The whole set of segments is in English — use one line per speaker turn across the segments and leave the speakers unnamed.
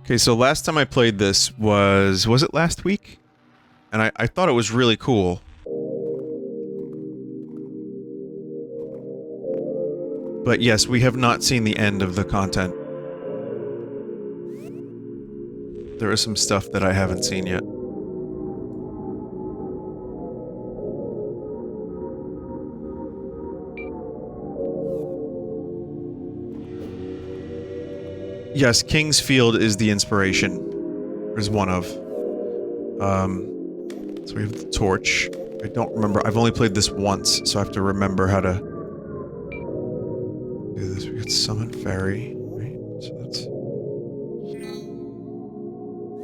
Okay, so last time I played this was it last week? And I thought it was really cool. But yes, we have not seen the end of the content. There is some stuff that I haven't seen yet. Yes, King's Field is the inspiration. There's one of. So we have the torch. I don't remember. I've only played this once, so I have to remember how to do this. We got Summon Fairy, right? So that's...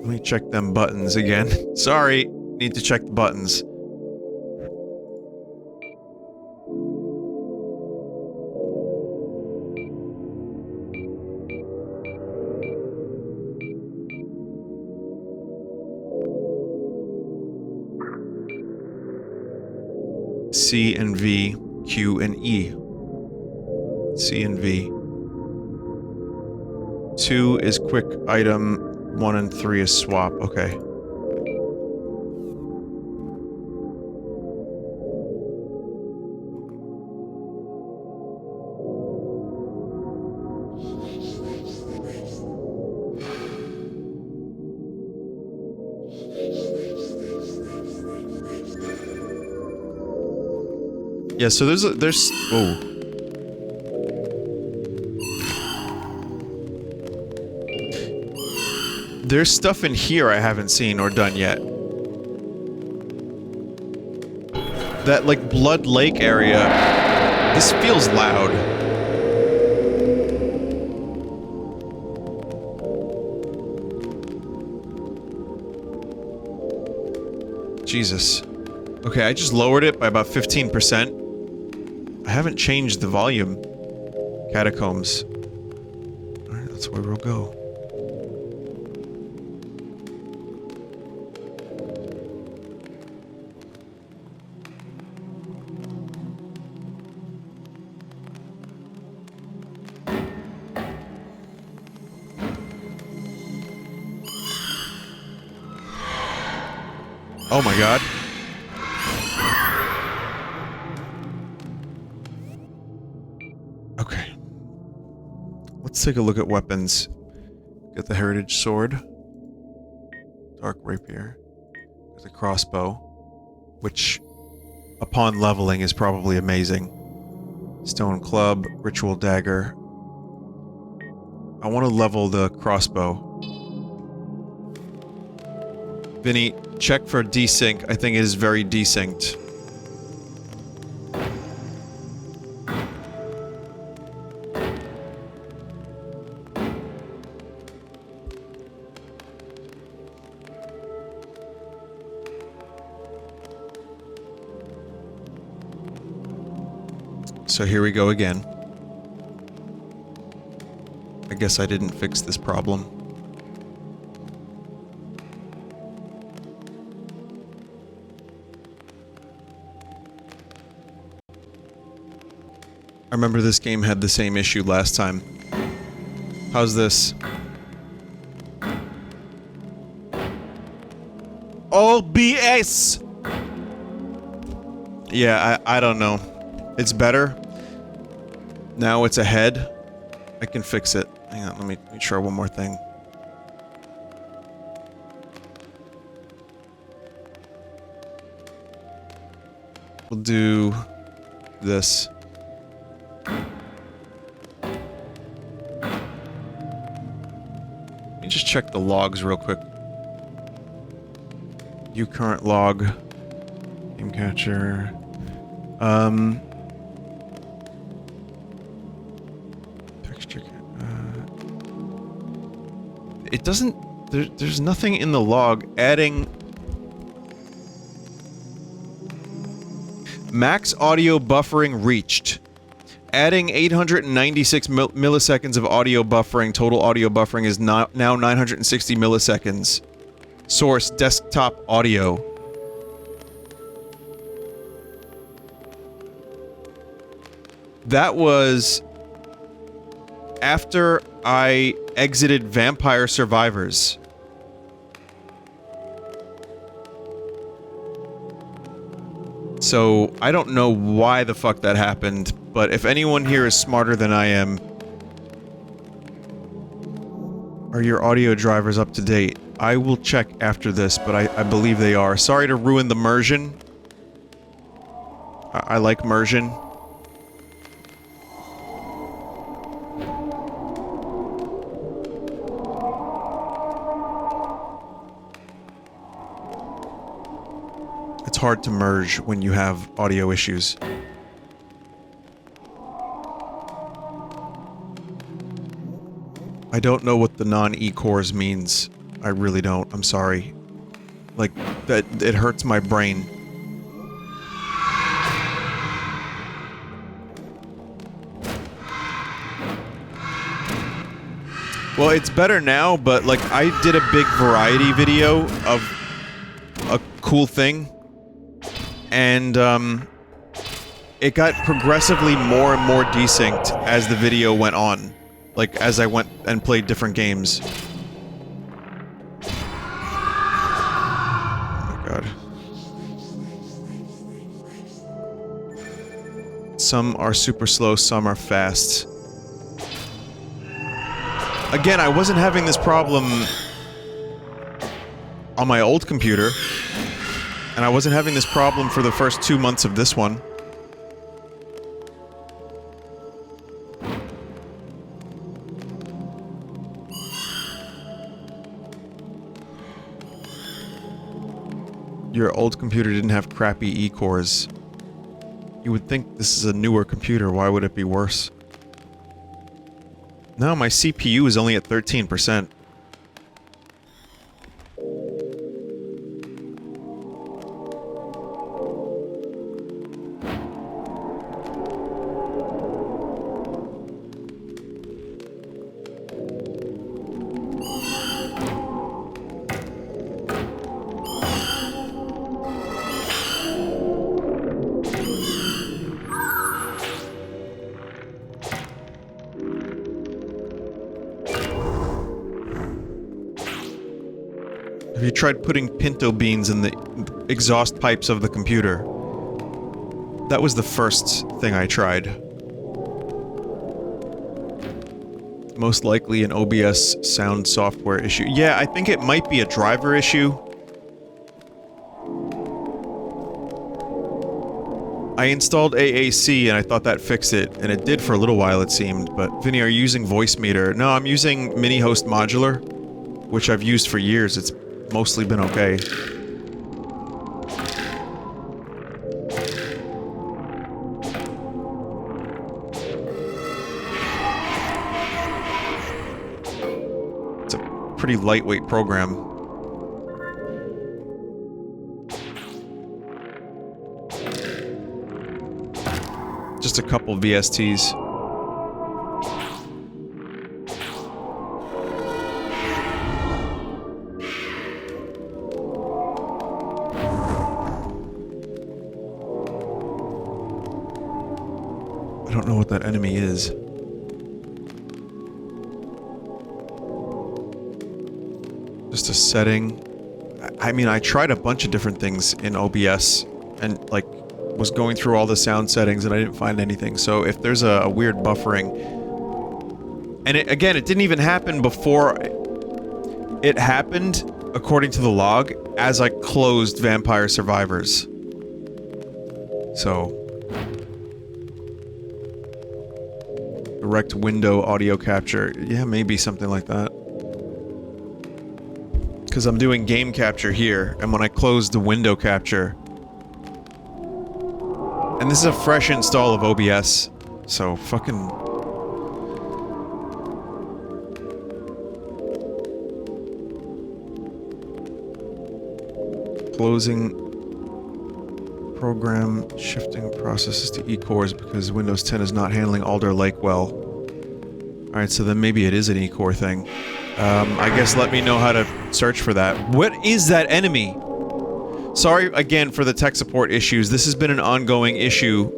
Let me check them buttons again. Sorry, need to check the buttons. C and V, Q and E. C and V. 2 is quick item, 1 and 3 is swap, okay. Yeah, so there's oh. There's stuff in here I haven't seen or done yet. That, like, Blood Lake area, this feels loud. Jesus. Okay, I just lowered it by about 15%. I haven't changed the volume. Catacombs. Alright, that's where we'll go. Oh my god. Okay. Let's take a look at weapons. Get the Heritage Sword. Dark Rapier. There's a crossbow. Which, upon leveling, is probably amazing. Stone Club. Ritual Dagger. I want to level the crossbow. Vinny, check for desync. I think it is very desynced. So here we go again. I guess I didn't fix this problem. I remember this game had the same issue last time. How's this? Oh, BS! Yeah, I don't know. It's better. Now it's ahead. I can fix it. Hang on, let me try one more thing. We'll do this. Let me just check the logs real quick. View current log. Game catcher. Texture. It doesn't. There's nothing in the log adding. Max audio buffering reached. Adding 896 milliseconds of audio buffering. Total audio buffering is now 960 milliseconds. Source, desktop audio. That was after I exited Vampire Survivors. So, I don't know why the fuck that happened, but if anyone here is smarter than I am... Are your audio drivers up to date? I will check after this, but I believe they are. Sorry to ruin the immersion. I like immersion. It's hard to merge when you have audio issues. I don't know what the non-E-cores means. I really don't. I'm sorry. Like, that it hurts my brain. Well, it's better now, but like, I did a big variety video of a cool thing. And, it got progressively more and more desync as the video went on. Like, as I went and played different games. Oh my god. Some are super slow, some are fast. Again, I wasn't having this problem on my old computer. And I wasn't having this problem for the first 2 months of this one. Your old computer didn't have crappy E-cores. You would think this is a newer computer, why would it be worse? No, my CPU is only at 13%. Have you tried putting pinto beans in the exhaust pipes of the computer? That was the first thing I tried. Most likely an OBS sound software issue. Yeah, I think it might be a driver issue. I installed AAC and I thought that fixed it, and it did for a little while it seemed, but Vinny, are you using Voice Meter? No, I'm using Mini Host Modular, which I've used for years. It's mostly been okay. It's a pretty lightweight program. Just a couple VSTs. I don't know what that enemy is. Just a setting. I mean, I tried a bunch of different things in OBS and, like, was going through all the sound settings and I didn't find anything. So if there's a weird buffering... And again, it didn't even happen before... It happened, according to the log, as I closed Vampire Survivors. So... Direct window audio capture. Yeah, maybe something like that. Because I'm doing game capture here, and when I close the window capture... And this is a fresh install of OBS, so fucking... Closing... Program shifting processes to E-cores because Windows 10 is not handling Alder Lake well. Alright, so then maybe it is an E-core thing. I guess let me know how to search for that. What is that enemy? Sorry again for the tech support issues. This has been an ongoing issue,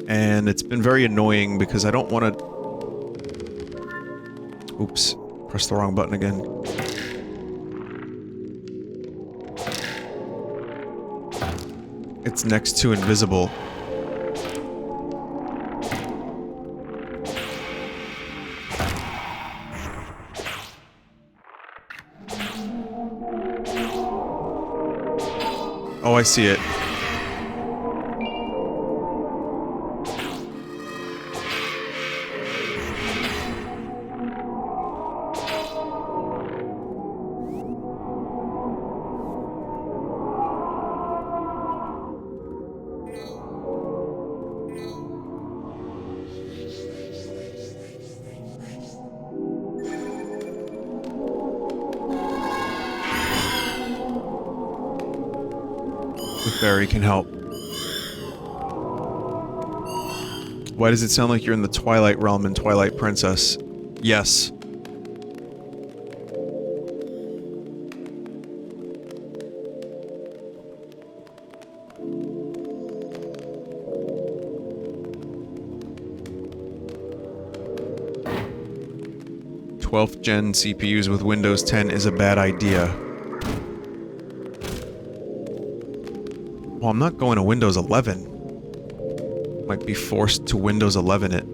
and it's been very annoying because I don't want to... Oops. Pressed the wrong button again. It's next to invisible. Oh, I see it. The berry can help. Why does it sound like you're in the Twilight Realm in Twilight Princess? Yes. Twelfth gen CPUs with Windows 10 is a bad idea. Well, I'm not going to Windows 11. Might be forced to Windows 11 it.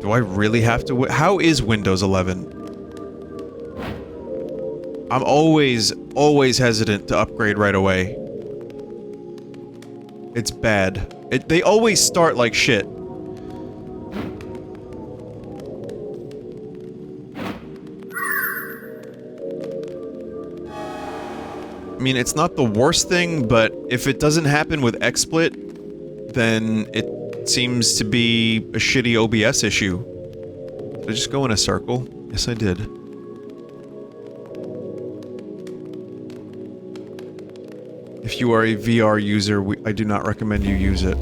Do I really have to how is Windows 11? I'm always hesitant to upgrade right away. It's bad. They always start like shit. I mean, it's not the worst thing, but if it doesn't happen with XSplit, then it seems to be a shitty OBS issue. Did I just go in a circle? Yes, I did. If you are a VR user, I do not recommend you use it.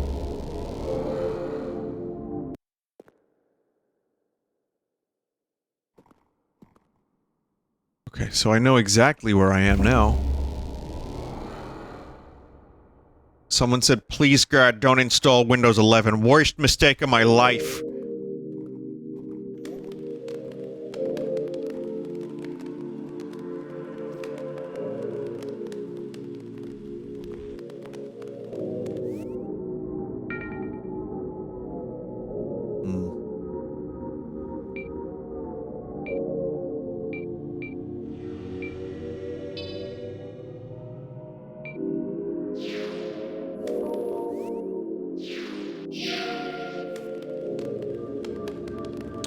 Okay, so I know exactly where I am now. Someone said, please God, don't install Windows 11. Worst mistake of my life.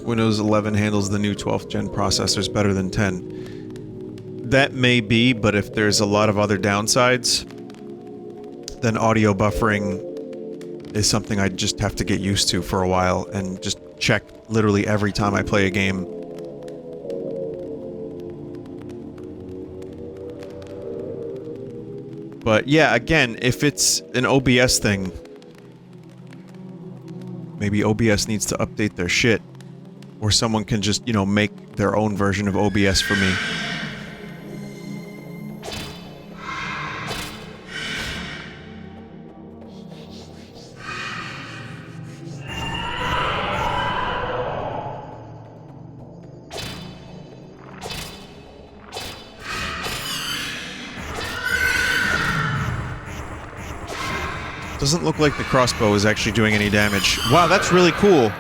Windows 11 handles the new 12th gen processors better than 10. That may be, but if there's a lot of other downsides, then audio buffering is something I just have to get used to for a while and just check literally every time I play a game. But yeah, again, if it's an OBS thing, maybe OBS needs to update their shit. Or someone can just, you know, make their own version of OBS for me. Doesn't look like the crossbow is actually doing any damage. Wow, that's really cool.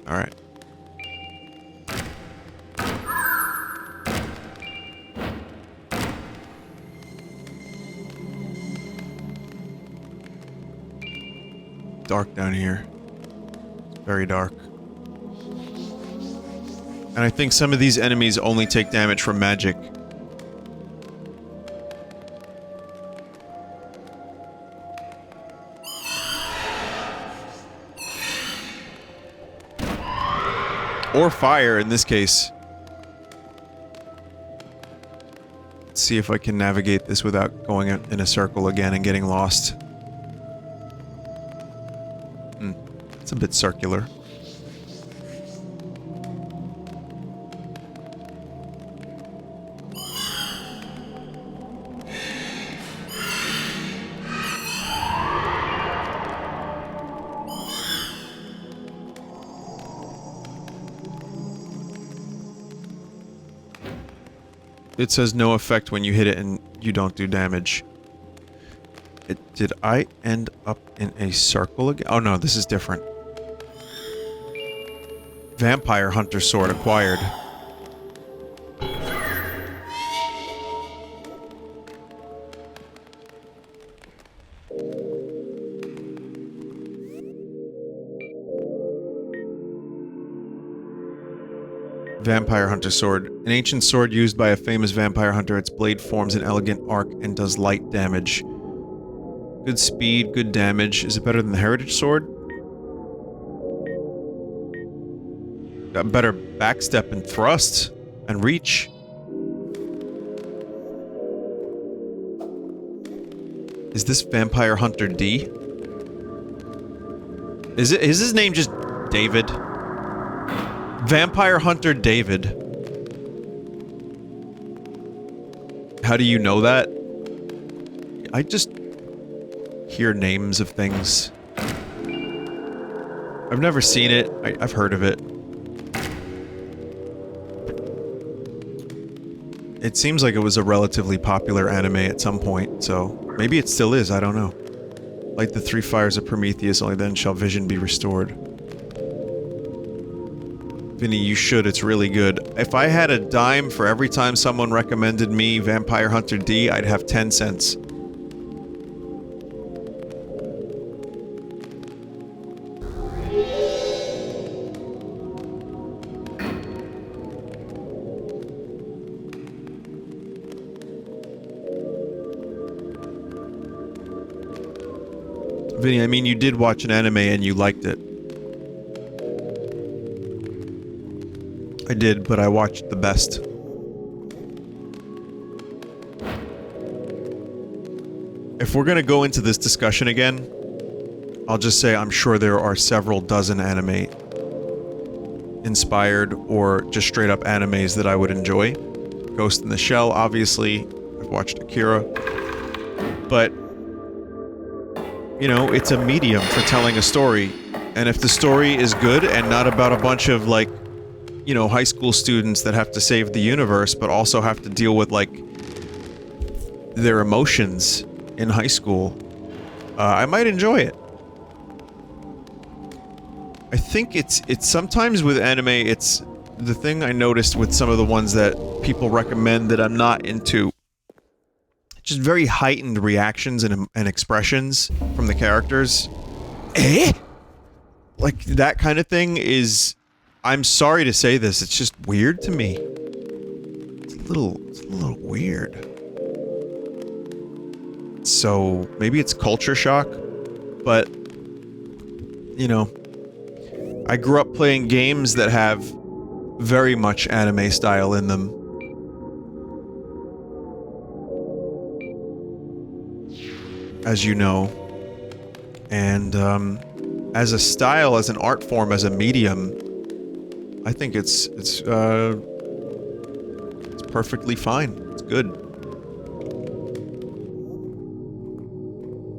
Alright. Dark down here. It's very dark. And I think some of these enemies only take damage from magic. Or fire, in this case. Let's see if I can navigate this without going in a circle again and getting lost. It's a bit circular. It says no effect when you hit it and you don't do damage. Did I end up in a circle again? Oh no, this is different. Vampire Hunter Sword acquired. Vampire Hunter Sword. An ancient sword used by a famous vampire hunter. Its blade forms an elegant arc and does light damage. Good speed, good damage. Is it better than the Heritage Sword? Got better backstep and thrust and reach. Is this Vampire Hunter D? Is his name just David? Vampire Hunter David. How do you know that? I just hear names of things. I've never seen it. I've heard of it. It seems like it was a relatively popular anime at some point, so maybe it still is, I don't know. Light the 3 fires of Prometheus, only then shall vision be restored. Vinny, you should, it's really good. If I had a dime for every time someone recommended me Vampire Hunter D, I'd have 10 cents. Vinny, I mean, you did watch an anime and you liked it. I did, but I watched the best. If we're gonna go into this discussion again, I'll just say I'm sure there are several dozen anime inspired or just straight up animes that I would enjoy. Ghost in the Shell, obviously. I've watched Akira. But you know, it's a medium for telling a story. And if the story is good and not about a bunch of, like, you know, high school students that have to save the universe, but also have to deal with, like, their emotions in high school, I might enjoy it. I think it's sometimes with anime, it's the thing I noticed with some of the ones that people recommend that I'm not into. Just very heightened reactions and expressions from the characters. Eh? Like, that kind of thing is... I'm sorry to say this, it's just weird to me. It's a little weird. So, maybe it's culture shock, but... You know... I grew up playing games that have very much anime style in them. As you know, and as a style, as an art form, as a medium, I think it's perfectly fine. It's good.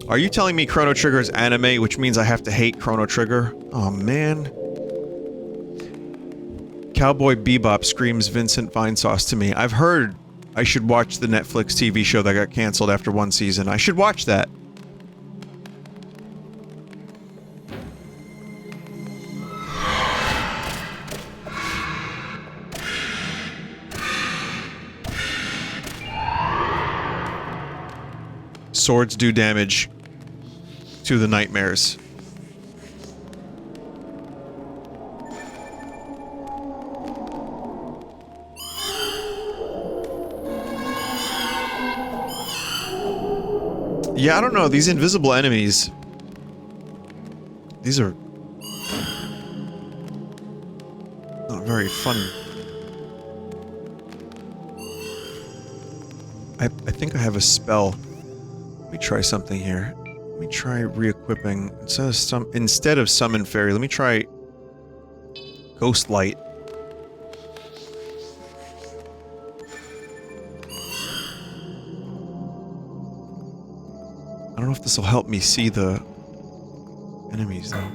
Are you telling me Chrono Trigger is anime, which means I have to hate Chrono Trigger? Oh man. Cowboy Bebop screams Vincent Vinesauce to me. I've heard I should watch the Netflix TV show that got cancelled after 1 season. I should watch that. Swords do damage to the nightmares. Yeah, I don't know, these invisible enemies... These are... not not very fun. I think I have a spell. Let me try something here. Let me try re-equipping. Instead of Summon Fairy, let me try Ghost Light. I don't know if this will help me see the enemies, though.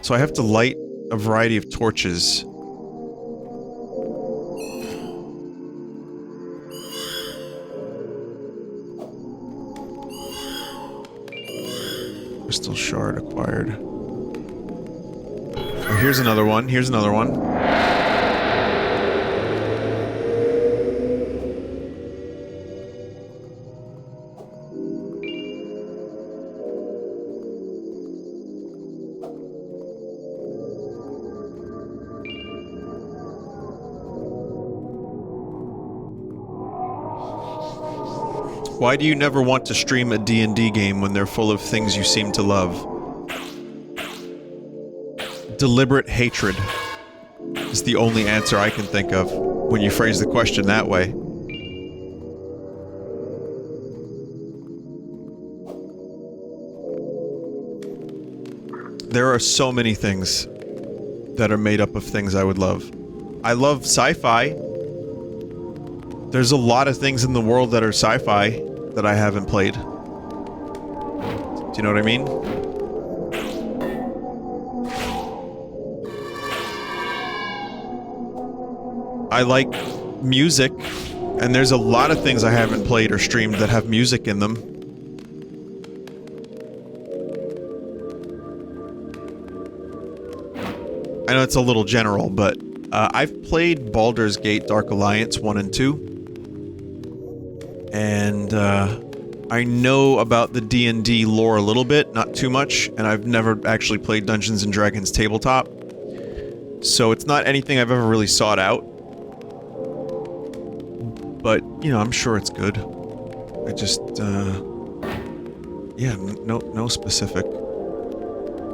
So I have to light a variety of torches. Crystal shard acquired. Oh, here's another one. Here's another one. Why do you never want to stream a D&D game when they're full of things you seem to love? Deliberate hatred is the only answer I can think of when you phrase the question that way. There are so many things that are made up of things I would love. I love sci-fi. There's a lot of things in the world that are sci-fi that I haven't played. Do you know what I mean? I like music, and there's a lot of things I haven't played or streamed that have music in them. I know it's a little general, but I've played Baldur's Gate Dark Alliance 1 and 2. And, I know about the D&D lore a little bit, not too much, and I've never actually played Dungeons & Dragons tabletop. So it's not anything I've ever really sought out. But, you know, I'm sure it's good. I just, yeah, no specific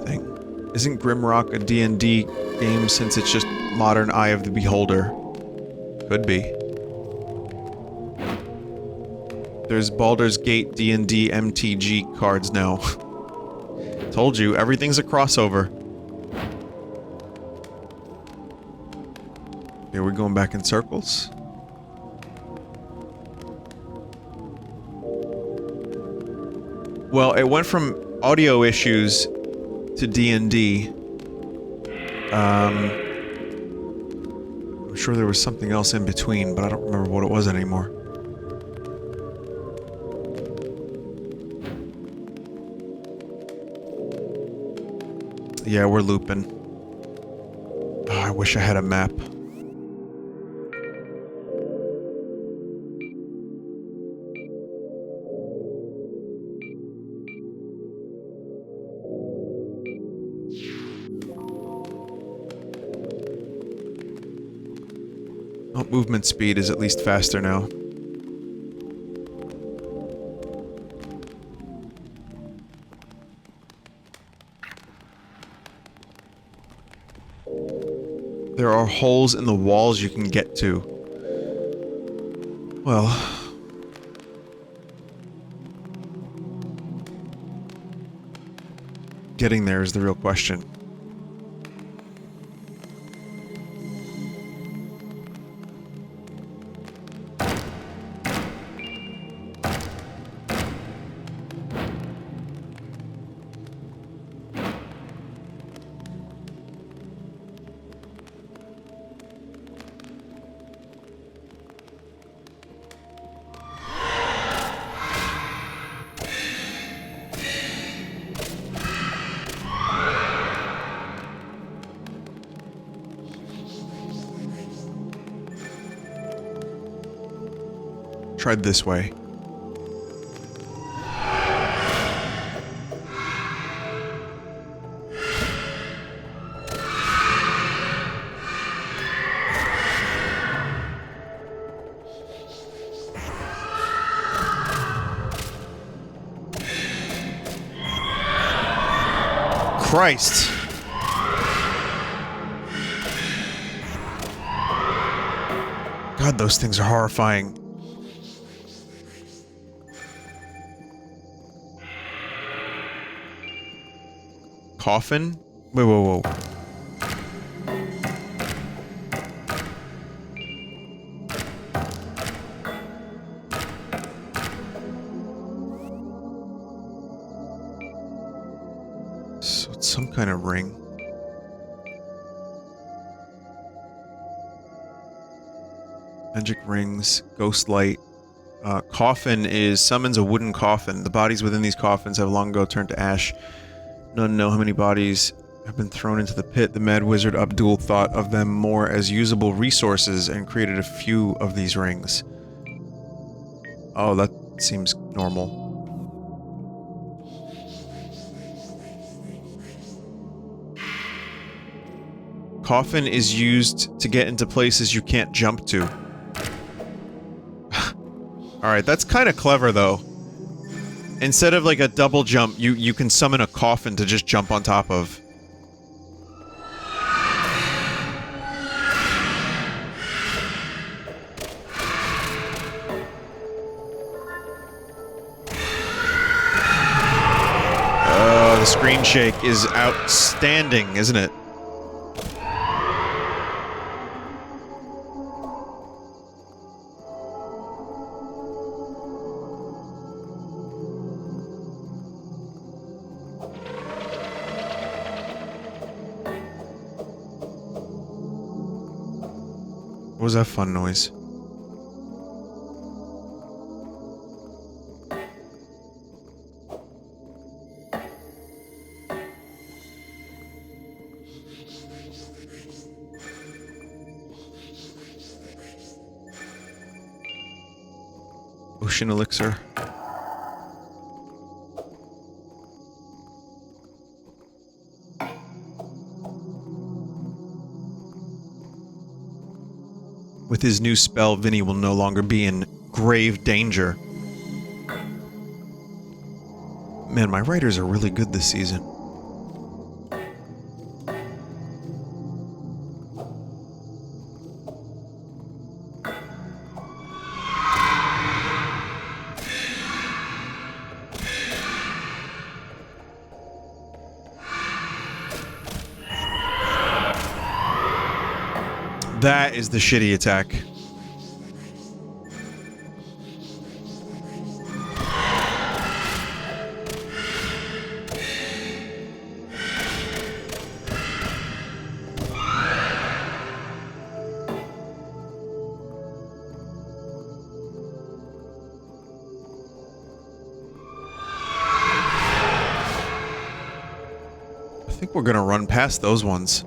thing. Isn't Grimrock a D&D game since it's just modern Eye of the Beholder? Could be. There's Baldur's Gate D&D MTG cards now. Told you, everything's a crossover. Okay, we're going back in circles. Well, it went from audio issues to D&D. I'm sure there was something else in between, but I don't remember what it was anymore. Yeah, we're looping. Oh, I wish I had a map. Oh, movement speed is at least faster now. There are holes in the walls you can get to. Well... getting there is the real question. Tried this way. Christ. God, those things are horrifying. Coffin? Wait, whoa, whoa. So it's some kind of ring. Magic rings, ghost light. Coffin summons a wooden coffin. The bodies within these coffins have long ago turned to ash. None know how many bodies have been thrown into the pit. The mad wizard Abdul thought of them more as usable resources and created a few of these rings. Oh, that seems normal. Coffin is used to get into places you can't jump to. Alright, that's kind of clever, though. Instead of, like, a double jump, you can summon a coffin to just jump on top of. Oh, the screen shake is outstanding, isn't it? What was that fun noise? Ocean elixir. With his new spell, Vinny will no longer be in grave danger. Man, my writers are really good this season. That is the shitty attack. I think we're gonna run past those ones.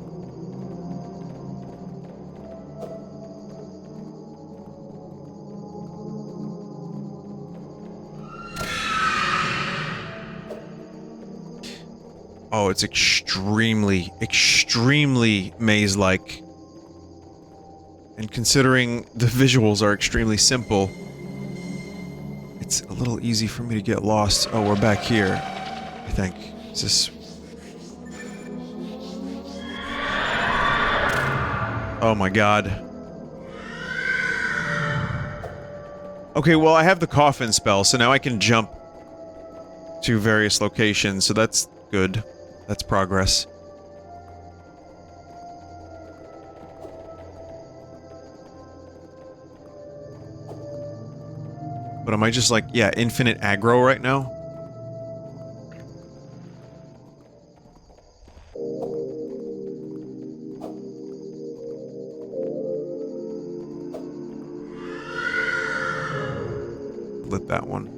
Oh, it's extremely, extremely maze-like. And considering the visuals are extremely simple, it's a little easy for me to get lost. Oh, we're back here, I think. Is this... Oh my god. Okay, well, I have the coffin spell, so now I can jump to various locations, so that's good. That's progress. But am I just like, yeah, infinite aggro right now? Lit that one.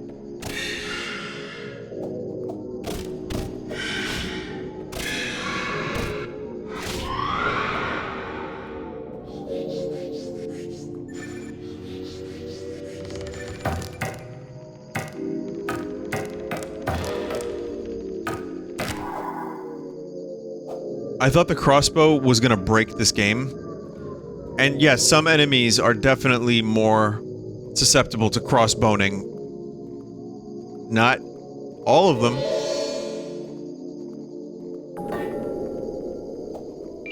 I thought the crossbow was gonna break this game. And yes, some enemies are definitely more susceptible to crossbowing. Not all of them.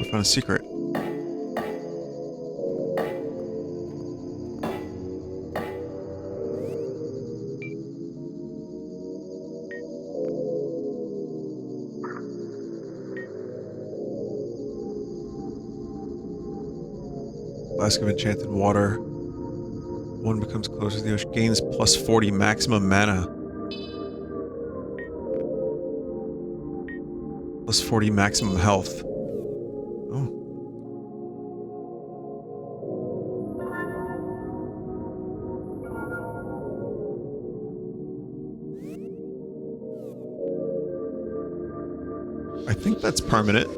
I found a secret. Flask of enchanted water. One becomes closer to the ocean. Gains plus 40 maximum mana. Plus 40 maximum health. Oh. I think that's permanent.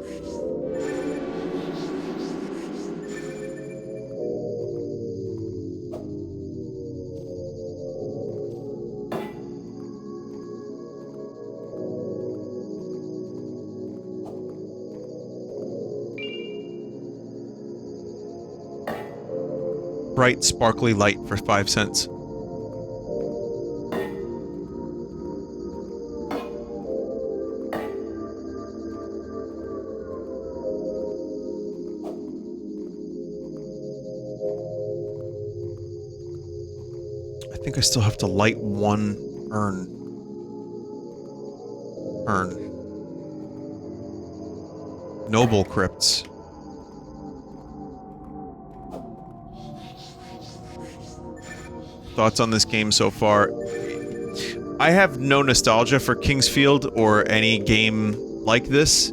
Bright, sparkly light for 5 cents. I think I still have to light one urn. Noble crypts. Thoughts on this game so far? I have no nostalgia for Kingsfield or any game like this,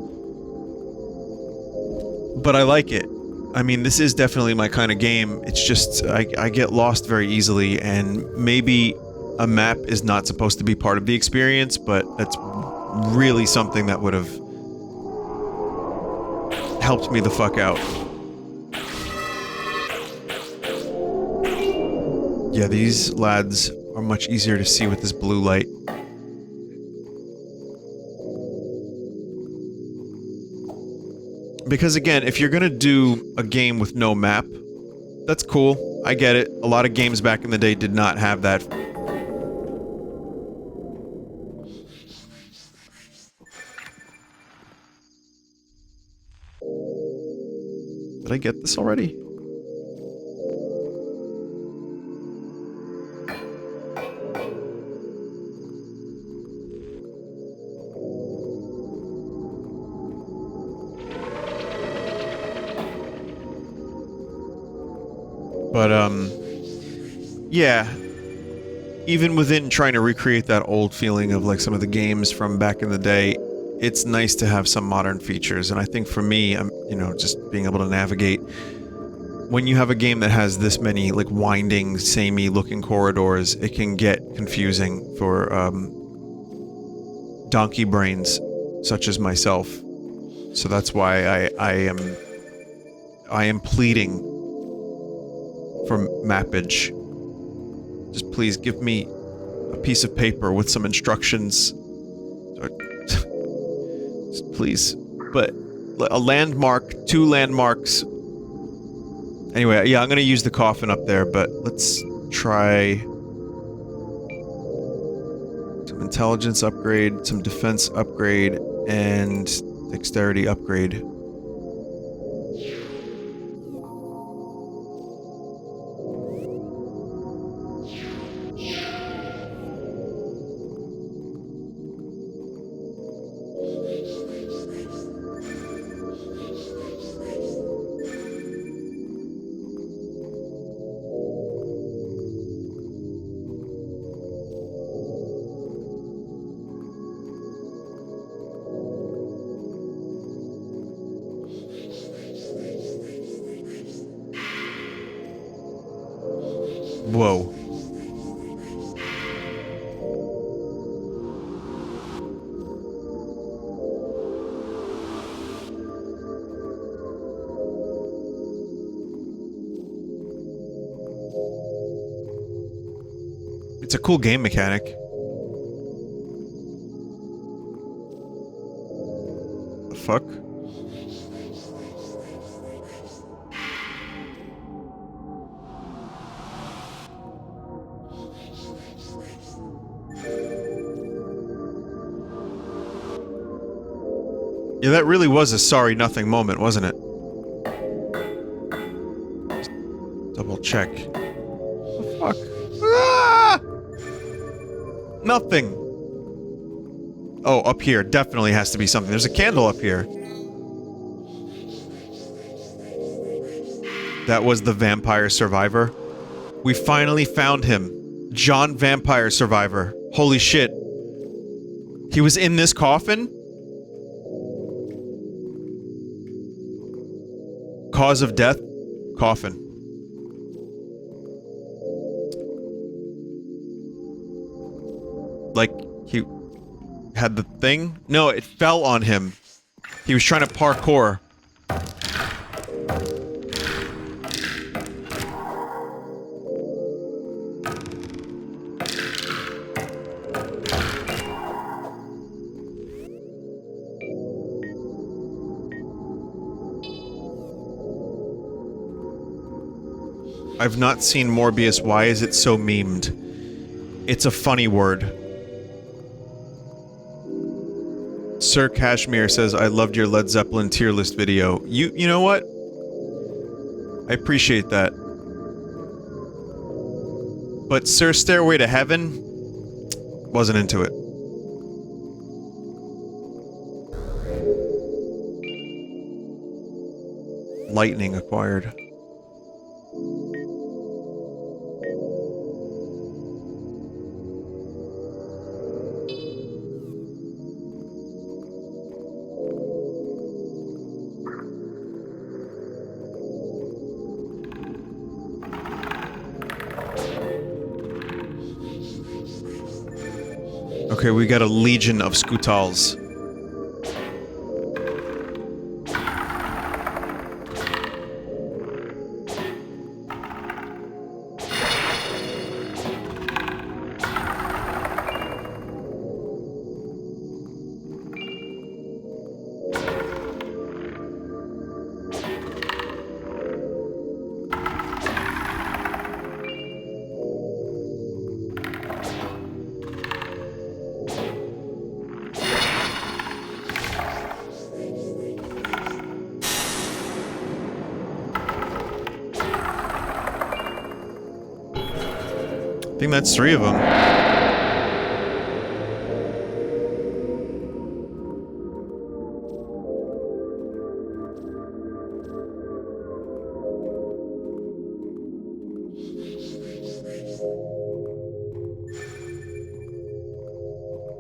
but I like it. I mean, this is definitely my kind of game. It's just, I get lost very easily, and maybe a map is not supposed to be part of the experience, but that's really something that would have helped me the fuck out. Yeah, these lads are much easier to see with this blue light. Because again, if you're gonna do a game with no map, that's cool. I get it. A lot of games back in the day did not have that. Did I get this already? But, yeah. Even within trying to recreate that old feeling of, like, some of the games from back in the day, it's nice to have some modern features, and I think for me, you know, just being able to navigate... When you have a game that has this many, like, winding, samey-looking corridors, it can get confusing for, donkey brains such as myself. So that's why I am pleading for mappage. Just please give me a piece of paper with some instructions. Just please. But a landmark, 2 landmarks. Anyway, yeah, I'm gonna use the coffin up there, but let's try some intelligence upgrade, some defense upgrade, and dexterity upgrade. Whoa. It's a cool game mechanic. The fuck? Yeah, that really was a sorry nothing moment, wasn't it? Just double check. The fuck? Ah! Nothing. Oh, up here. Definitely has to be something. There's a candle up here. That was the vampire survivor. We finally found him. John Vampire Survivor. Holy shit. He was in this coffin? Cause of death? Coffin. Like, he had the thing? No, it fell on him. He was trying to parkour. I've not seen Morbius. Why is it so memed? It's a funny word. Sir Kashmir says, I loved your Led Zeppelin tier list video. You know what? I appreciate that. But Sir Stairway to Heaven? Wasn't into it. Lightning acquired. Okay, we got a legion of Scootals. I think that's 3 of them.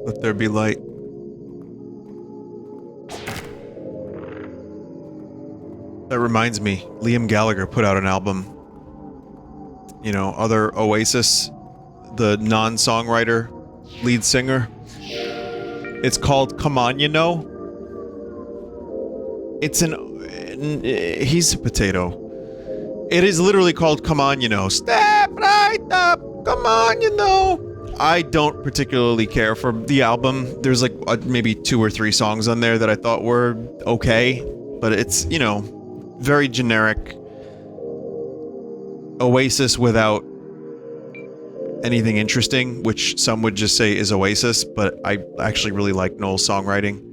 Let there be light. That reminds me, Liam Gallagher put out an album. You know, other Oasis, the non-songwriter, lead singer. It's called Come On You Know. It's he's a potato. It is literally called Come On You Know. Step right up, come on you know. I don't particularly care for the album. There's like maybe 2 or 3 songs on there that I thought were okay. But it's, you know, very generic. Oasis without anything interesting, which some would just say is Oasis, but I actually really like Noel's songwriting.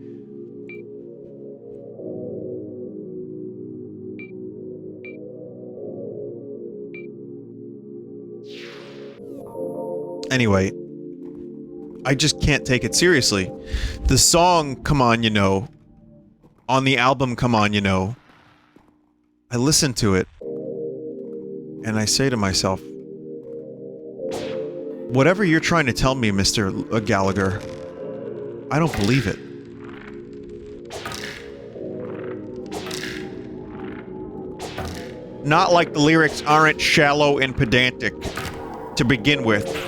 Anyway, I just can't take it seriously. The song Come On You Know, on the album Come On You Know, I listen to it, and I say to myself, whatever you're trying to tell me, Mr. Gallagher, I don't believe it. Not like the lyrics aren't shallow and pedantic to begin with.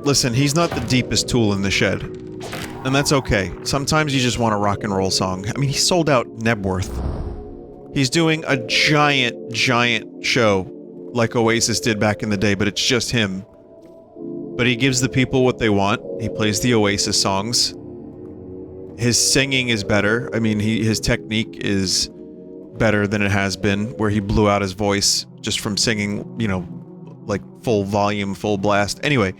Listen, he's not the deepest tool in the shed. And that's okay. Sometimes you just want a rock and roll song. I mean, he sold out Nebworth. He's doing a giant, giant show like Oasis did back in the day, but it's just him. But he gives the people what they want. He plays the Oasis songs. His singing is better. I mean, his technique is better than it has been, where he blew out his voice just from singing, you know, like full volume, full blast. Anyway,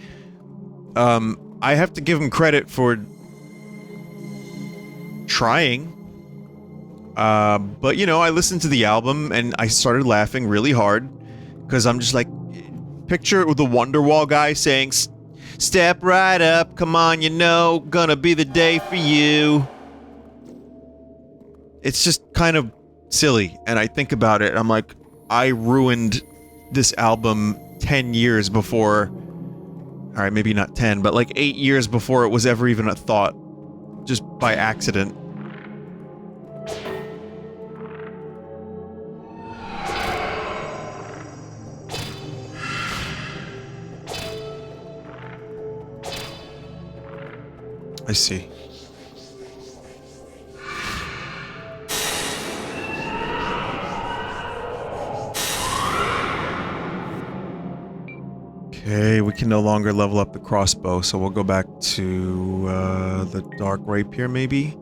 I have to give him credit for trying. But, you know, I listened to the album and I started laughing really hard because I'm just like, just picture it with the Wonderwall guy saying, "Step right up, come on, you know, gonna be the day for you." It's just kind of silly, and I think about it, I'm like, I ruined this album 10 years before... Alright, maybe not 10, but like 8 years before it was ever even a thought. Just by accident. I see. Okay, we can no longer level up the crossbow, so we'll go back to, the dark rapier, maybe?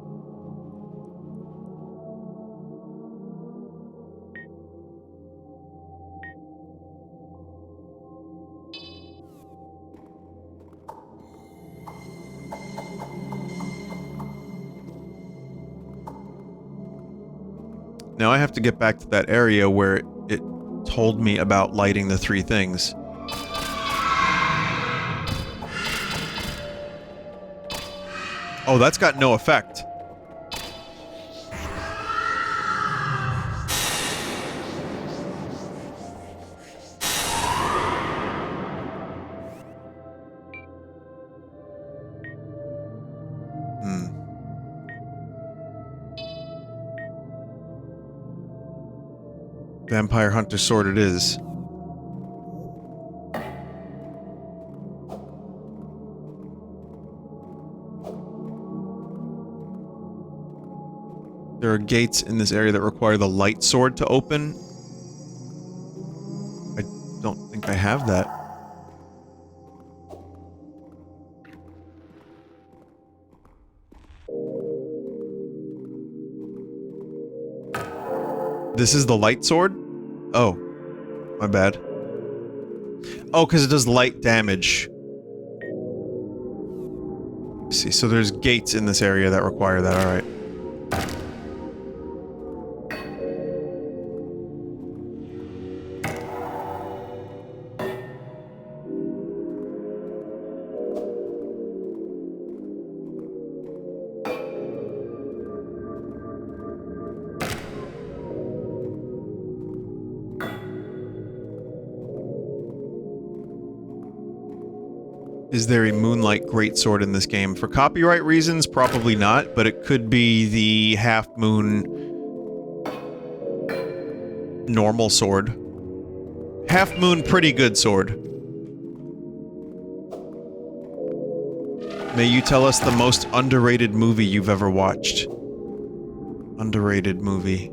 Now I have to get back to that area where it told me about lighting the 3 things. Oh, that's got no effect. Vampire Hunter Sword it is. There are gates in this area that require the light sword to open. I don't think I have that. This is the light sword? Oh. My bad. Oh, because it does light damage. Let's see, so there's gates in this area that require that, alright. Is there a Moonlight Greatsword in this game? For copyright reasons, probably not, but it could be the Half Moon... normal sword. Half Moon pretty good sword. May you tell us the most underrated movie you've ever watched. Underrated movie.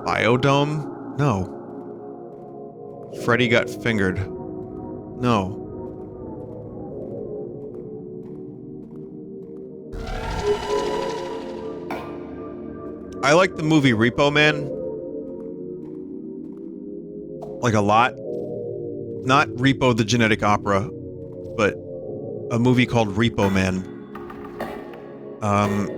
Biodome? No. Freddy Got Fingered. No. I like the movie Repo Man. Like a lot. Not Repo the Genetic Opera, but a movie called Repo Man.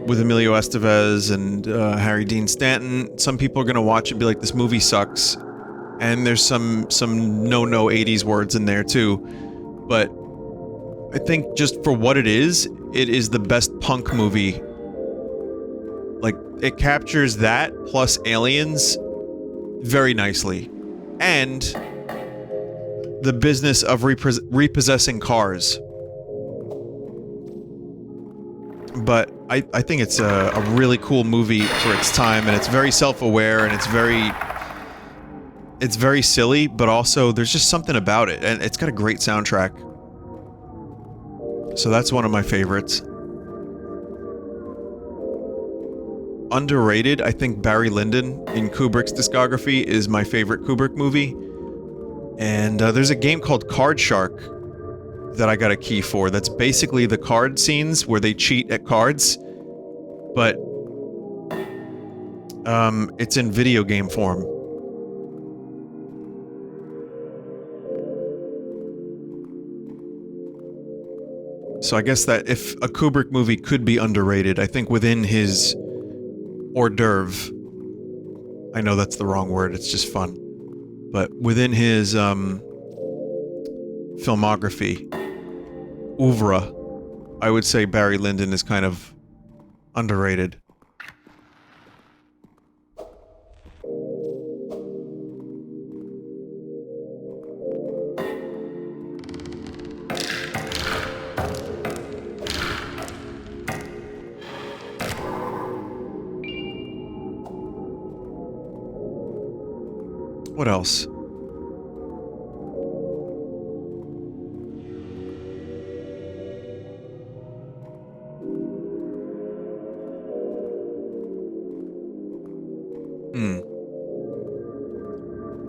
With Emilio Estevez and Harry Dean Stanton. Some people are gonna watch it and be like, this movie sucks. And there's some no 80s words in there too. But I think just for what it is the best punk movie. Like, it captures that plus aliens very nicely. And the business of repossessing cars. But I think it's a really cool movie for its time, and it's very self-aware, and it's very silly, but also there's just something about it, and it's got a great soundtrack. So that's one of my favorites. Underrated, I think Barry Lyndon in Kubrick's discography is my favorite Kubrick movie. And there's a game called Card Shark that I got a key for. That's basically the card scenes where they cheat at cards, but it's in video game form. So I guess that if a Kubrick movie could be underrated, I think within his hors d'oeuvre, I know that's the wrong word, it's just fun, but within his filmography, oeuvre, I would say Barry Lyndon is kind of underrated. What else?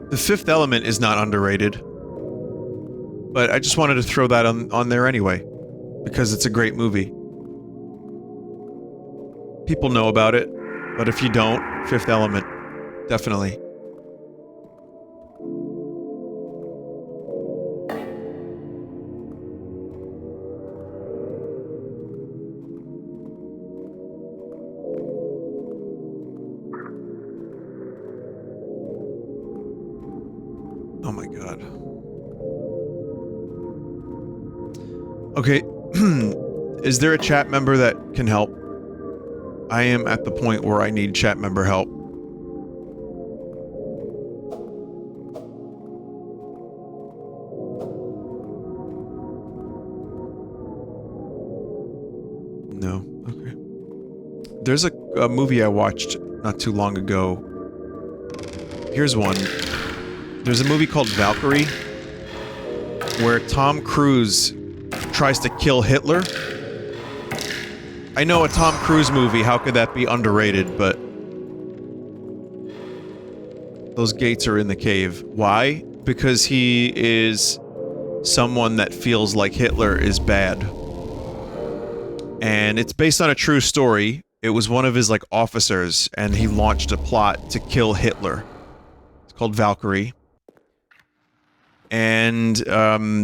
The Fifth Element is not underrated. But I just wanted to throw that on there anyway. Because it's a great movie. People know about it. But if you don't, Fifth Element. Definitely. Oh my god. Okay, is there a chat member that can help? I am at the point where I need chat member help. No, okay. There's a movie I watched not too long ago. Here's one. There's a movie called Valkyrie, where Tom Cruise tries to kill Hitler. I know, a Tom Cruise movie, how could that be underrated, but... those gates are in the cave. Why? Because he is someone that feels like Hitler is bad. And it's based on a true story. It was one of his, like, officers, and he launched a plot to kill Hitler. It's called Valkyrie. And,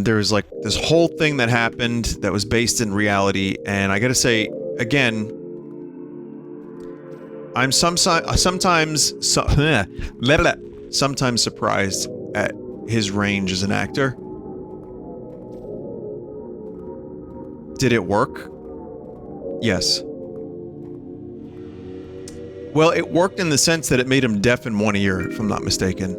there's, like, this whole thing that happened that was based in reality, and I gotta say, again, I'm sometimes surprised at his range as an actor. Did it work? Yes. Well, it worked in the sense that it made him deaf in one ear, if I'm not mistaken.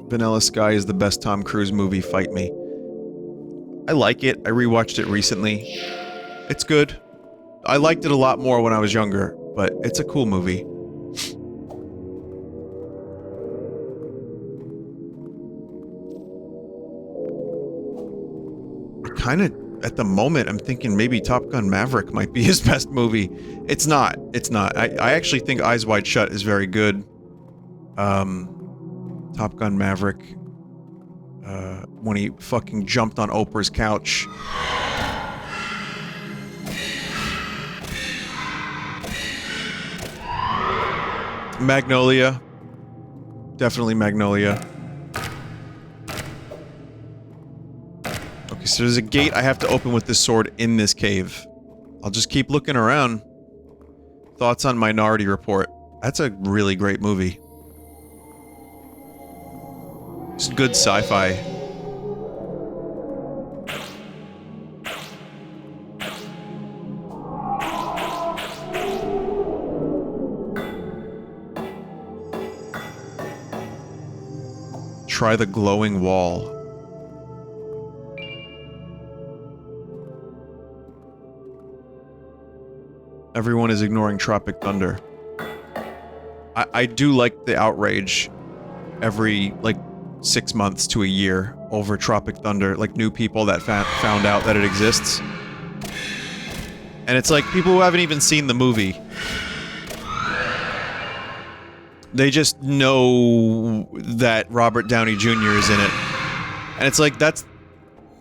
Vanilla Sky is the best Tom Cruise movie, fight me. I like it, I rewatched it recently. It's good. I liked it a lot more when I was younger, but it's a cool movie. Kinda, at the moment, I'm thinking maybe Top Gun Maverick might be his best movie. It's not. It's not. I actually think Eyes Wide Shut is very good. Top Gun Maverick. When he fucking jumped on Oprah's couch. Magnolia. Definitely Magnolia. Okay, so there's a gate I have to open with this sword in this cave. I'll just keep looking around. Thoughts on Minority Report. That's a really great movie. It's good sci-fi. Try the glowing wall. Everyone is ignoring Tropic Thunder. I do like the outrage every, like, 6 months to a year over Tropic Thunder, like new people that found out that it exists. And it's like, people who haven't even seen the movie. They just know that Robert Downey Jr. is in it. And it's like, that's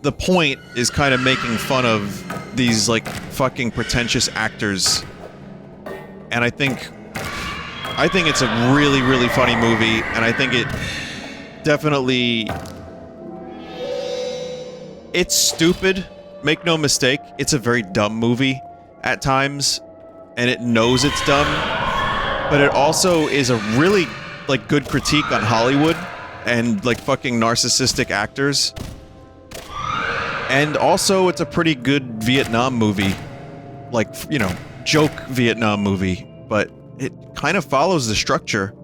the point is kind of making fun of these, like, fucking pretentious actors. And I think it's a really, really funny movie, and I think it definitely... It's stupid, make no mistake. It's a very dumb movie at times, and it knows it's dumb, but it also is a really, like, good critique on Hollywood and, like, fucking narcissistic actors. And also, it's a pretty good Vietnam movie. Like, you know, joke Vietnam movie, but it kind of follows the structure.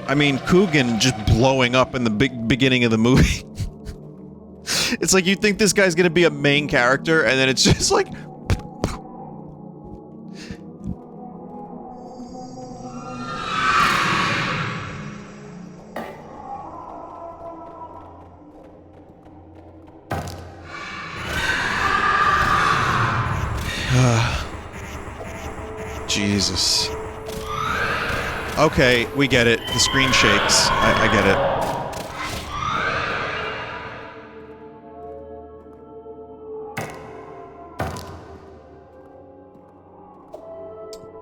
I mean, Coogan just blowing up in the beginning of the movie. It's like you think this guy's gonna be a main character, and then it's just like... Jesus. Okay, we get it. The screen shakes. I get it.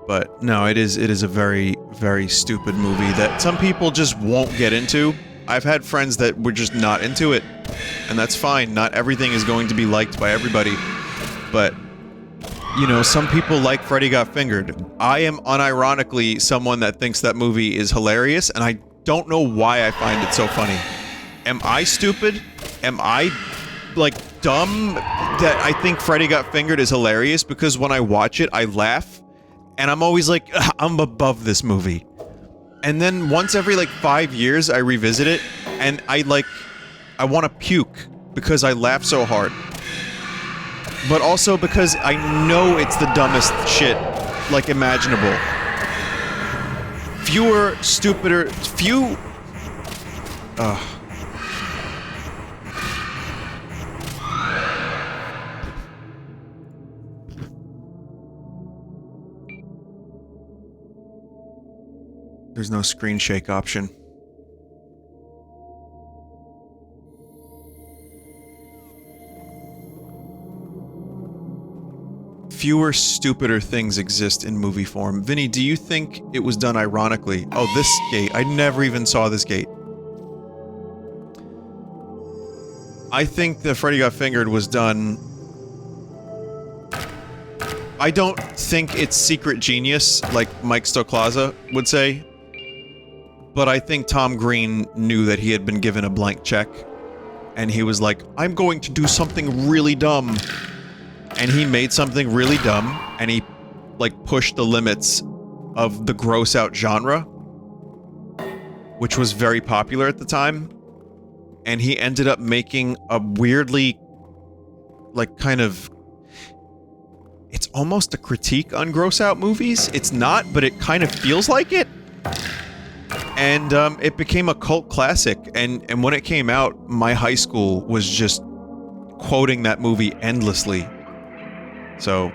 But no, it is a very, very stupid movie that some people just won't get into. I've had friends that were just not into it, and that's fine. Not everything is going to be liked by everybody, but you know, some people like Freddy Got Fingered. I am unironically someone that thinks that movie is hilarious, and I don't know why I find it so funny. Am I stupid? Am I, like, dumb that I think Freddy Got Fingered is hilarious? Because when I watch it, I laugh, and I'm always like, I'm above this movie. And then once every, like, 5 years, I revisit it, and I want to puke because I laugh so hard. But also because I know it's the dumbest shit, like, imaginable. Fewer, stupider, few... There's no screen shake option. Fewer, stupider things exist in movie form. Vinny, do you think it was done ironically? Oh, this gate. I never even saw this gate. I think that Freddy Got Fingered was done... I don't think it's secret genius, like Mike Stoklaza would say. But I think Tom Green knew that he had been given a blank check. And he was like, I'm going to do something really dumb. And he made something really dumb, and he, like, pushed the limits of the gross-out genre, which was very popular at the time, and he ended up making a weirdly, like, kind of... It's almost a critique on gross-out movies. It's not, but it kind of feels like it. And, it became a cult classic, and when it came out, my high school was just quoting that movie endlessly. So,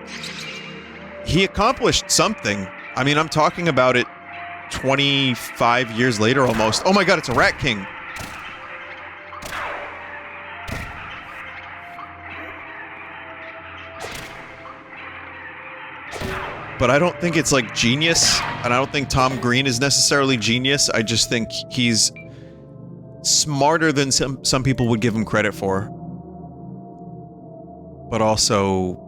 he accomplished something. I mean, I'm talking about it 25 years later almost. Oh my god, it's a Rat King! But I don't think it's, like, genius, and I don't think Tom Green is necessarily genius. I just think he's smarter than some people would give him credit for. But also...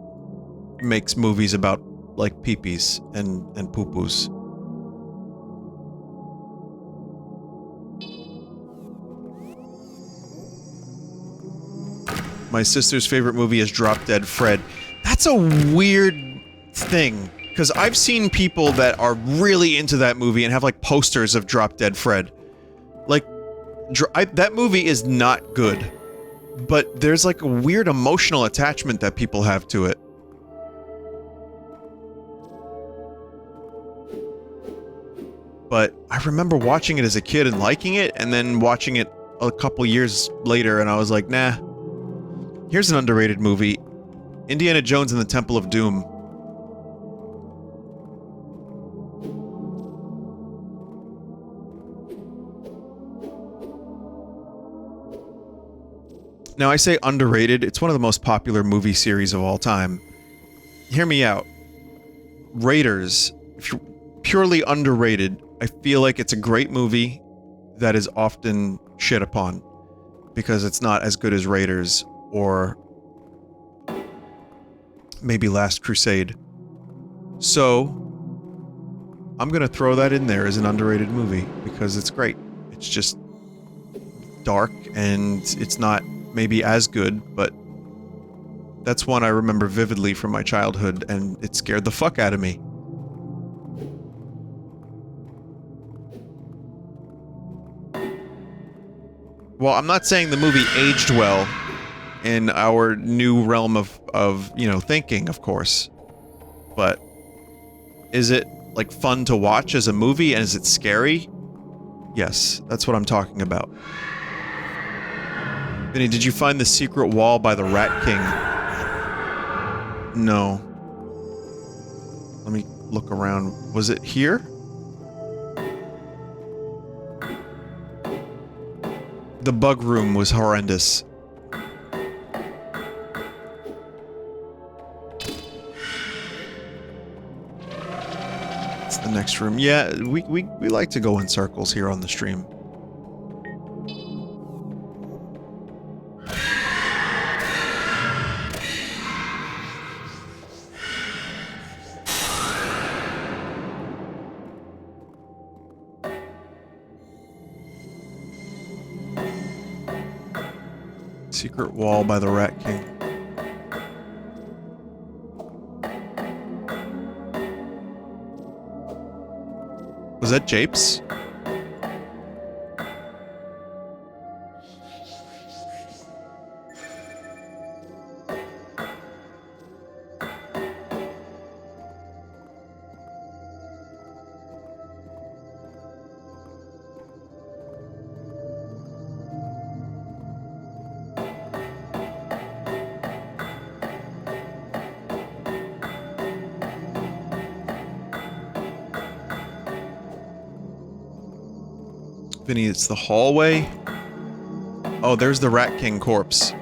makes movies about, like, peepees and poo-poos. My sister's favorite movie is Drop Dead Fred. That's a weird thing, because I've seen people that are really into that movie and have, like, posters of Drop Dead Fred. Like, that movie is not good, but there's, like, a weird emotional attachment that people have to it. But I remember watching it as a kid and liking it, and then watching it a couple years later, and I was like, nah. Here's an underrated movie. Indiana Jones and the Temple of Doom. Now, I say underrated. It's one of the most popular movie series of all time. Hear me out. Raiders, if you're purely underrated, I feel like it's a great movie that is often shit upon because it's not as good as Raiders or maybe Last Crusade. So, I'm gonna throw that in there as an underrated movie because it's great. It's just dark and it's not maybe as good, but that's one I remember vividly from my childhood and it scared the fuck out of me. Well, I'm not saying the movie aged well in our new realm of, you know, thinking, of course. But is it, like, fun to watch as a movie, and is it scary? Yes, that's what I'm talking about. Vinny, did you find the secret wall by the Rat King? No. Let me look around. Was it here? The bug room was horrendous. It's the next room. Yeah, we like to go in circles here on the stream. Secret wall by the Rat King. Was that Japes? Vinny, it's the hallway. Oh, there's the Rat King corpse.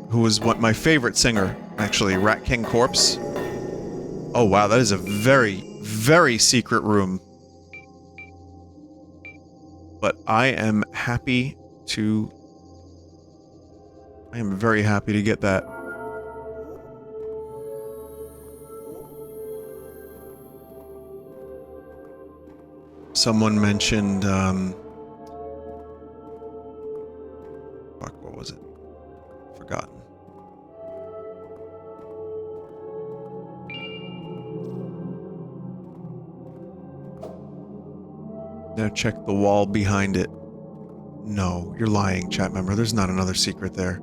Who was my favorite singer, actually. Rat King corpse. Oh wow, that is a very, very secret room. But I am happy to... I am very happy to get that. Someone mentioned, fuck, what was it? Forgotten. Now check the wall behind it. No, you're lying, chat member. There's not another secret there.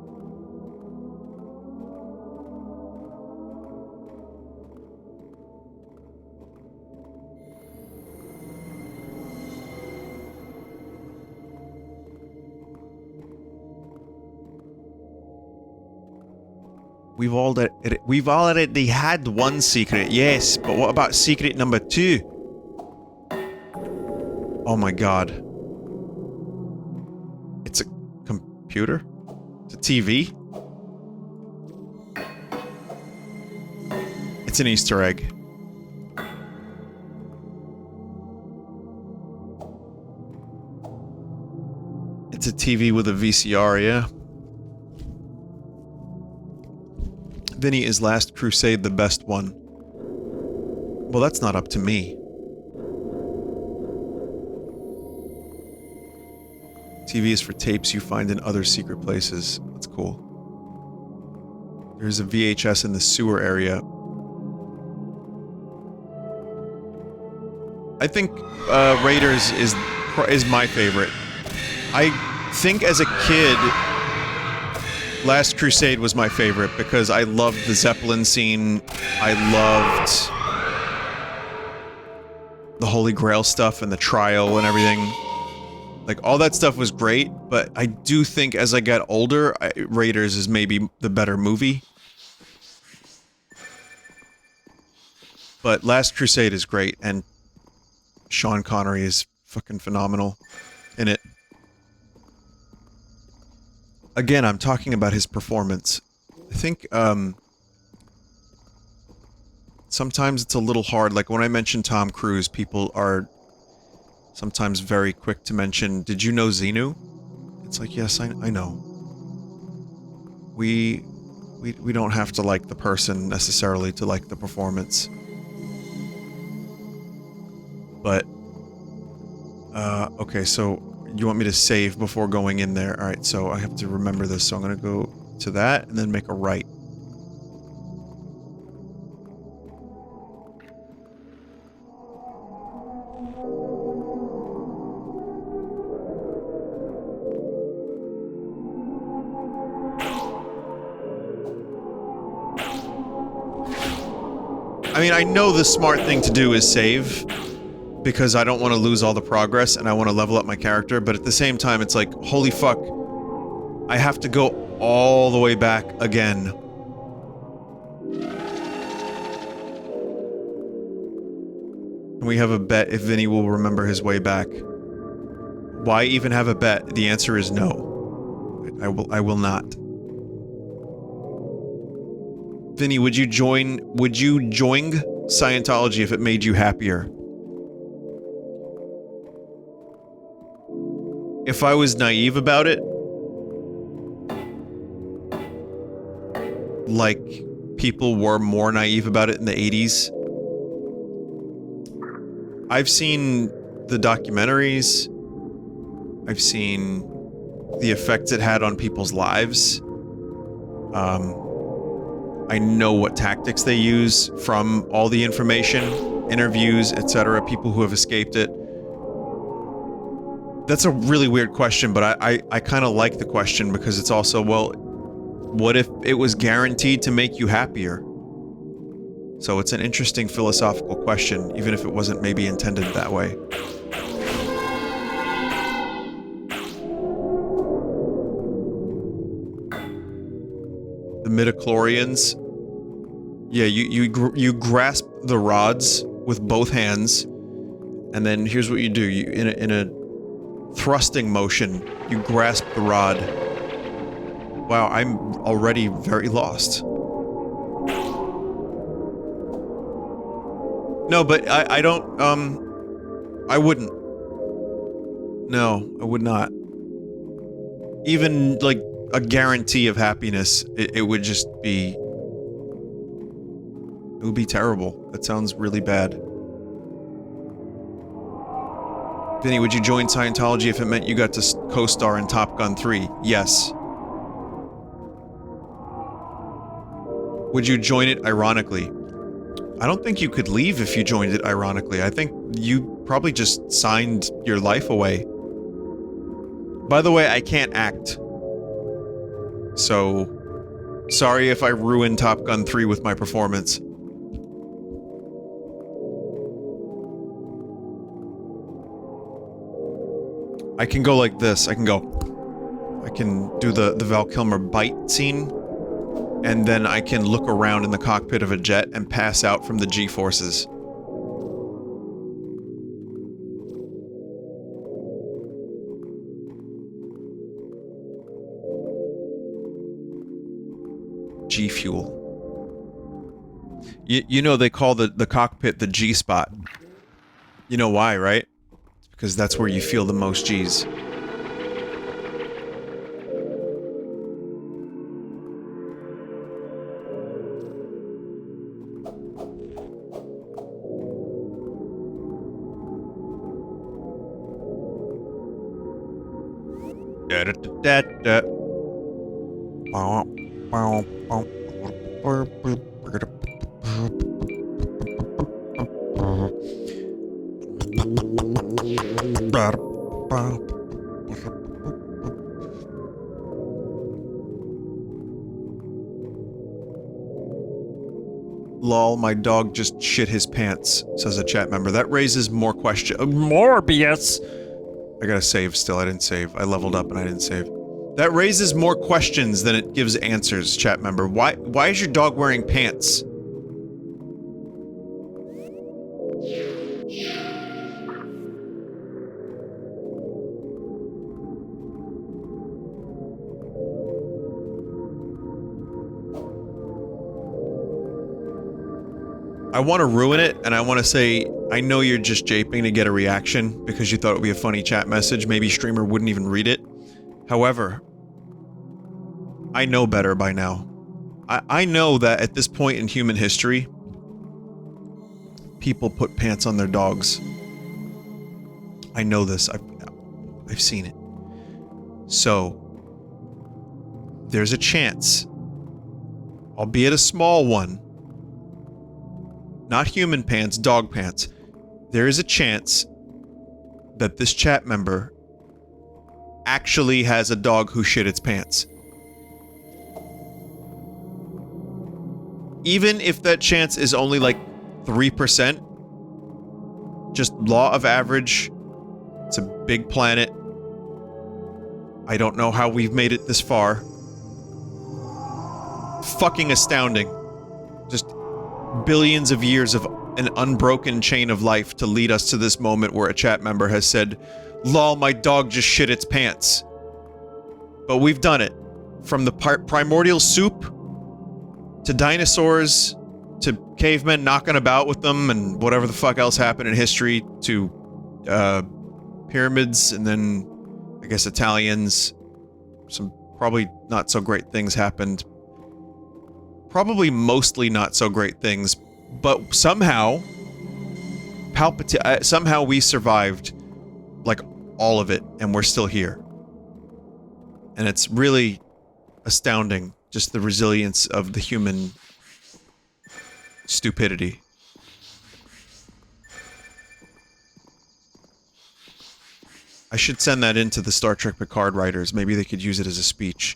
We've already had one secret, yes, but what about secret number 2? Oh my god. It's a computer? It's a TV? It's an Easter egg. It's a TV with a VCR, yeah? Vinny, is Last Crusade the best one? Well, that's not up to me. TV is for tapes you find in other secret places. That's cool. There's a VHS in the sewer area. I think Raiders is my favorite. I think as a kid, Last Crusade was my favorite because I loved the Zeppelin scene. I loved the Holy Grail stuff and the trial and everything. Like, all that stuff was great, but I do think as I got older, Raiders is maybe the better movie. But Last Crusade is great, and Sean Connery is fucking phenomenal in it. Again, I'm talking about his performance. I think, sometimes it's a little hard. Like, when I mention Tom Cruise, people are sometimes very quick to mention, did you know Xenu? It's like, yes, I know. We don't have to like the person necessarily to like the performance. But, okay, so you want me to save before going in there? Alright, so I have to remember this, so I'm gonna go to that and then make a right. I mean, I know the smart thing to do is save, because I don't want to lose all the progress and I want to level up my character, but at the same time, it's like, holy fuck, I have to go all the way back again. And we have a bet if Vinny will remember his way back. Why even have a bet? The answer is no. I will not. Vinny, would you join Scientology if it made you happier? If I was naive about it, like people were more naive about it in the 80s, I've seen the documentaries, I've seen the effects it had on people's lives. I know what tactics they use from all the information, interviews, etc., people who have escaped it. That's a really weird question, but I kind of like the question because it's also, well, what if it was guaranteed to make you happier? So it's an interesting philosophical question, even if it wasn't maybe intended that way. The midichlorians. Yeah, you grasp the rods with both hands, and then here's what you do. You in a thrusting motion, you grasp the rod. Wow, I'm already very lost. No, but I don't, I wouldn't. No, I would not. Even, like, a guarantee of happiness, it would just be... It would be terrible. That sounds really bad. Vinny, would you join Scientology if it meant you got to co-star in Top Gun 3? Yes. Would you join it ironically? I don't think you could leave if you joined it ironically. I think you probably just signed your life away. By the way, I can't act. So, sorry if I ruined Top Gun 3 with my performance. I can go like this. I can do the Val Kilmer bite scene, and then I can look around in the cockpit of a jet and pass out from the G-forces. G-fuel. You know they call the cockpit the G-spot. You know why, right? Because that's where you feel the most G's. Lol, my dog just shit his pants, says a chat member. That raises more questions. More BS! I gotta save still, I didn't save. I leveled up and I didn't save. That raises more questions than it gives answers, chat member. Why is your dog wearing pants? I want to ruin it, and I want to say, I know you're just japing to get a reaction because you thought it would be a funny chat message. Maybe streamer wouldn't even read it. However, I know better by now. I know that at this point in human history, people put pants on their dogs. I know this. I've seen it. So, there's a chance, albeit a small one, not human pants, dog pants. There is a chance that this chat member actually has a dog who shit its pants. Even if that chance is only like 3%, just law of average, it's a big planet. I don't know how we've made it this far. Fucking astounding. Just billions of years of an unbroken chain of life to lead us to this moment where a chat member has said, "Lol, my dog just shit its pants." But we've done it. From the primordial soup, to dinosaurs, to cavemen knocking about with them, and whatever the fuck else happened in history, to, pyramids, and then, I guess, Italians. Some probably not so great things happened. Probably mostly not so great things, but somehow, somehow we survived, like, all of it, and we're still here. And it's really astounding, just the resilience of the human stupidity. I should send that in to the Star Trek Picard writers. Maybe they could use it as a speech.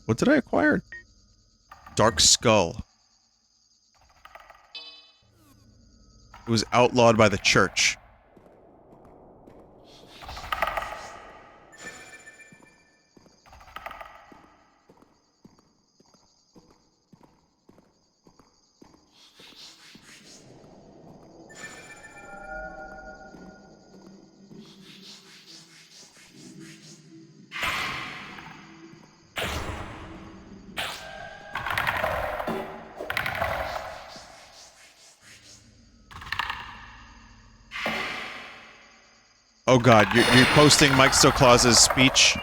What did I acquire? Dark Skull. It was outlawed by the church. Oh god, you're posting Mike Stoklaz's speech?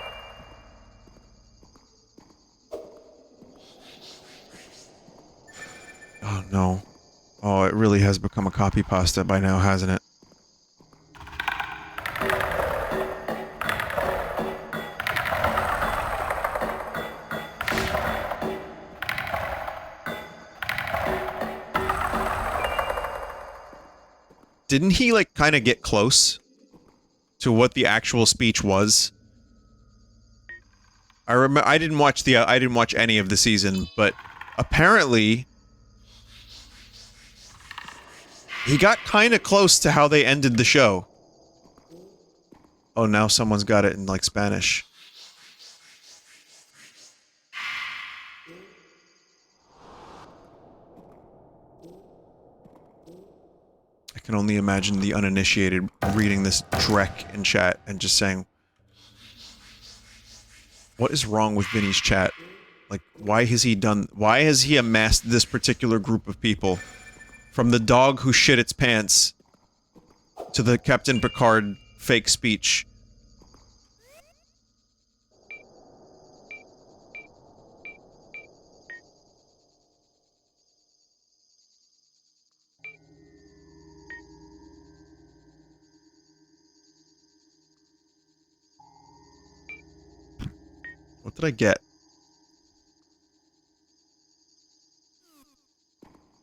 Oh no. Oh, it really has become a copy pasta by now, hasn't it? Didn't he, like, kind of get close to what the actual speech was? I didn't watch any of the season, but apparently he got kind of close to how they ended the show. Oh, now someone's got it in, like, Spanish. I can only imagine the uninitiated reading this Drek in chat and just saying, what is wrong with Vinny's chat? Like, why has he amassed this particular group of people? From the dog who shit its pants to the Captain Picard fake speech. What did I get?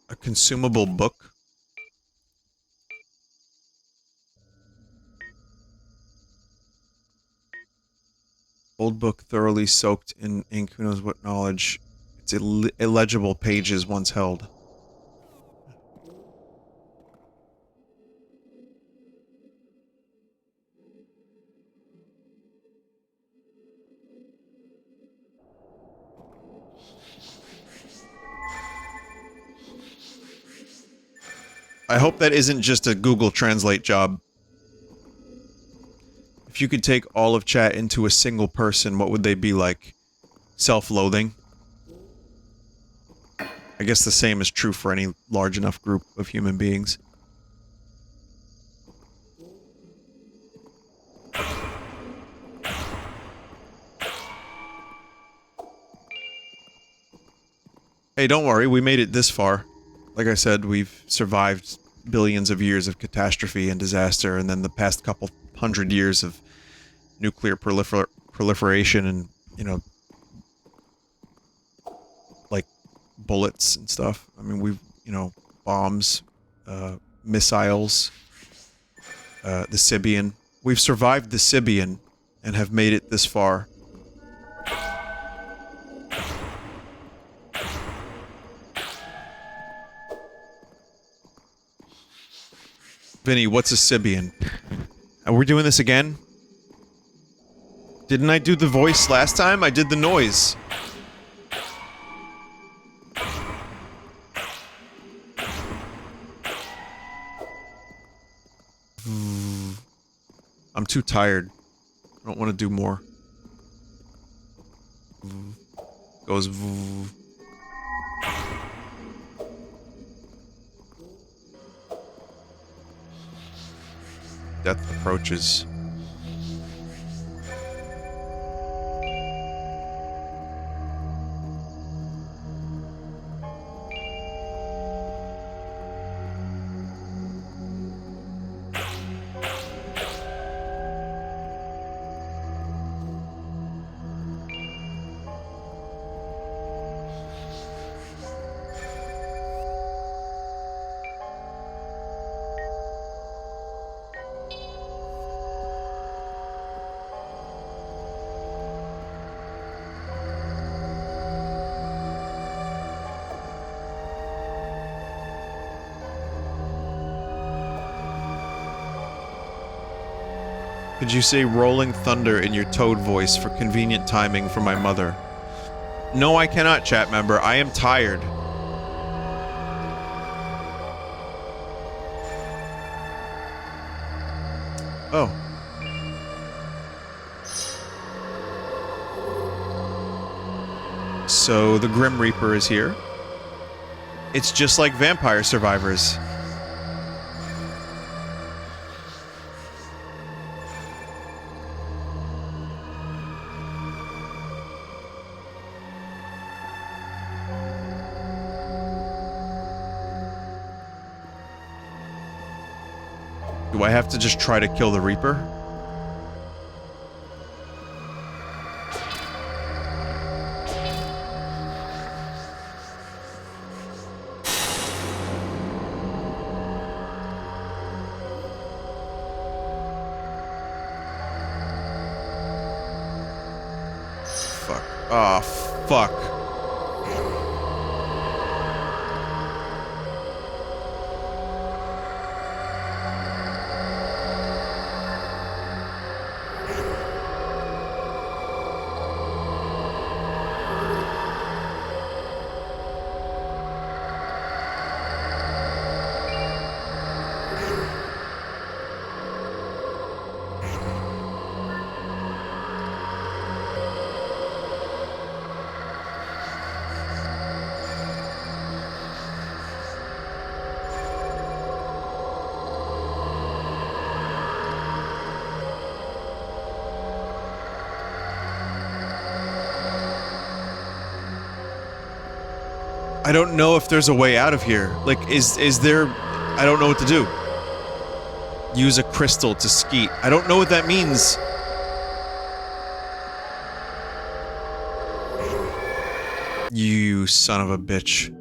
A consumable book? Old book thoroughly soaked in ink, who knows what knowledge. It's illegible pages once held. I hope that isn't just a Google Translate job. If you could take all of chat into a single person, what would they be like? Self-loathing? I guess the same is true for any large enough group of human beings. Hey, don't worry, we made it this far. Like I said, we've survived billions of years of catastrophe and disaster, and then the past couple hundred years of nuclear proliferation and, you know, like, bullets and stuff. I mean, we've, you know, bombs, missiles, the Sibian. We've survived the Sibian and have made it this far. Vinny, what's a Sibian? Are we doing this again? Didn't I do the voice last time? I did the noise. I'm too tired. I don't want to do more. Goes. Death approaches. Could you say rolling thunder in your toad voice for convenient timing for my mother? No, I cannot, chat member. I am tired. Oh. So the Grim Reaper is here. It's just like Vampire Survivors. Do I have to just try to kill the Reaper? Fuck. Oh, fuck. I don't know if there's a way out of here. Like, is there... I don't know what to do. Use a crystal to skeet. I don't know what that means. You son of a bitch.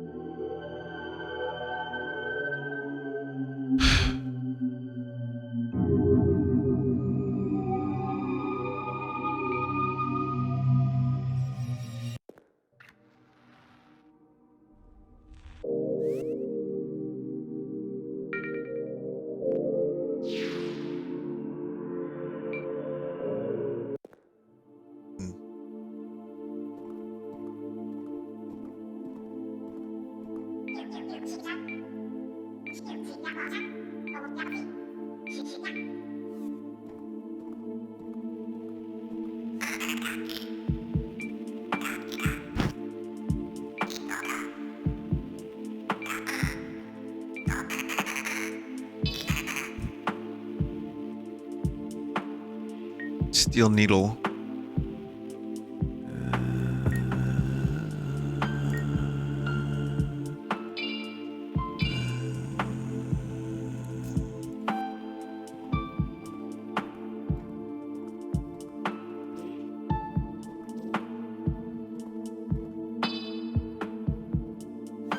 Steel needle.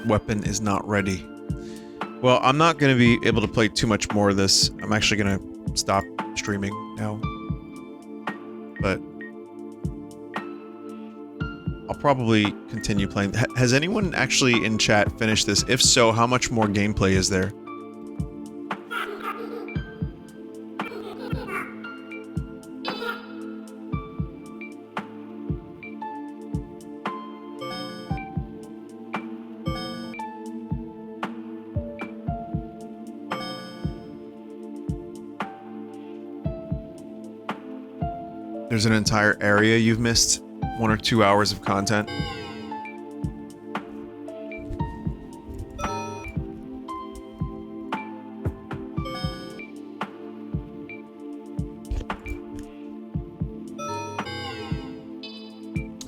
Weapon is not ready. Well, I'm not going to be able to play too much more of this. I'm actually going to stop streaming now. But I'll probably continue playing. Has anyone actually in chat finished this? If so, how much more gameplay is there? There's an entire area you've missed. 1 or 2 hours of content.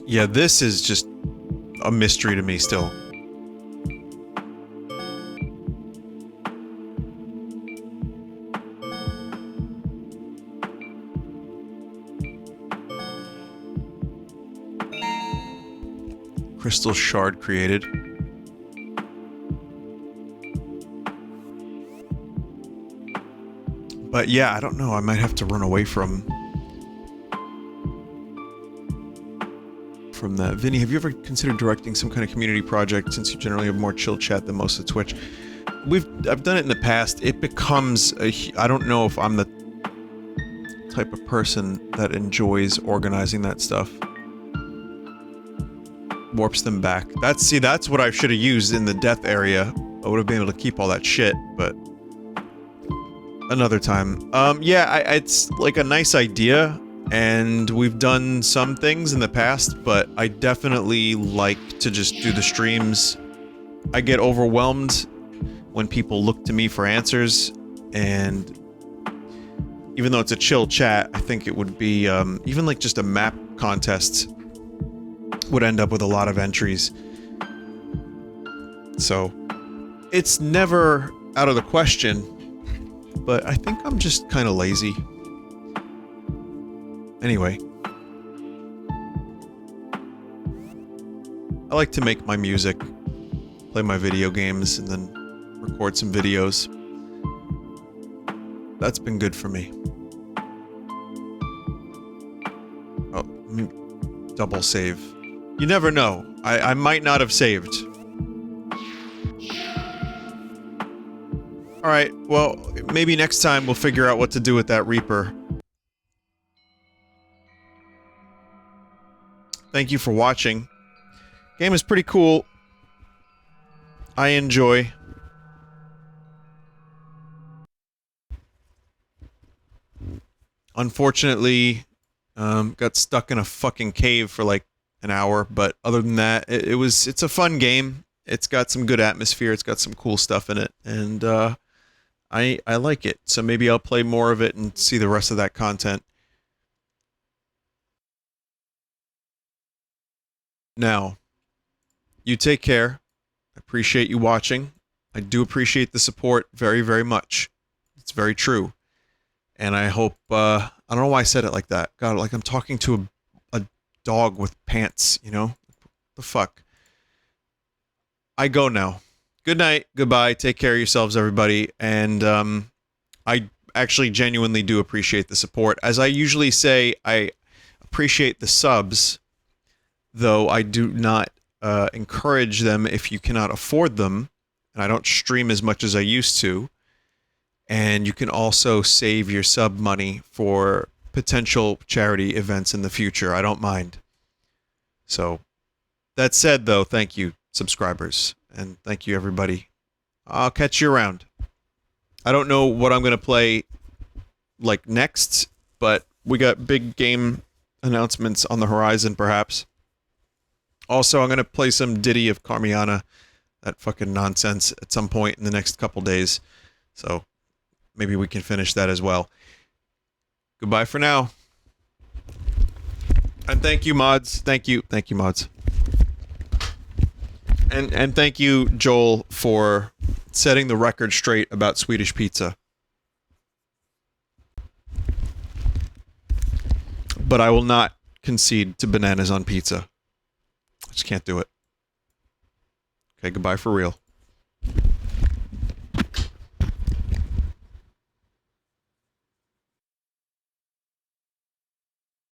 Yeah, this is just a mystery to me still. Crystal shard created. But yeah, I don't know. I might have to run away from that. Vinny, have you ever considered directing some kind of community project since you generally have more chill chat than most of Twitch? I've done it in the past. It becomes I don't know if I'm the type of person that enjoys organizing that stuff. Warps them back. That's what I should have used in the death area. I would have been able to keep all that shit, but another time. Yeah, it's like a nice idea, and we've done some things in the past, but I definitely like to just do the streams. I get overwhelmed when people look to me for answers, and even though it's a chill chat, I think it would be, even like just a map contest would end up with a lot of entries. So, it's never out of the question, but I think I'm just kind of lazy. Anyway. I like to make my music, play my video games, and then record some videos. That's been good for me. Oh, double save. You never know. I might not have saved. Alright, well, maybe next time we'll figure out what to do with that Reaper. Thank you for watching. Game is pretty cool. I enjoy. Unfortunately, got stuck in a fucking cave for like an hour, but other than that, it's a fun game. It's got some good atmosphere, it's got some cool stuff in it, and I like it. So maybe I'll play more of it and see the rest of that content. Now, you take care. I appreciate you watching. I do appreciate the support very, very much. It's very true. And I hope, I don't know why I said it like that. God, like I'm talking to a dog with pants, you know? What the fuck? I go now. Good night, goodbye, take care of yourselves, everybody, and, I actually genuinely do appreciate the support. As I usually say, I appreciate the subs, though I do not, encourage them if you cannot afford them, and I don't stream as much as I used to. And you can also save your sub money for potential charity events in the future. I don't mind. So, that said, though, thank you, subscribers. And thank you, everybody. I'll catch you around. I don't know what I'm going to play, like, next, but we got big game announcements on the horizon, perhaps. Also, I'm going to play some Ditty of Carmiana, that fucking nonsense, at some point in the next couple days. So, maybe we can finish that as well. Goodbye for now. And thank you, mods. Thank you, mods. And thank you, Joel, for setting the record straight about Swedish pizza. But I will not concede to bananas on pizza. I just can't do it. Okay, goodbye for real.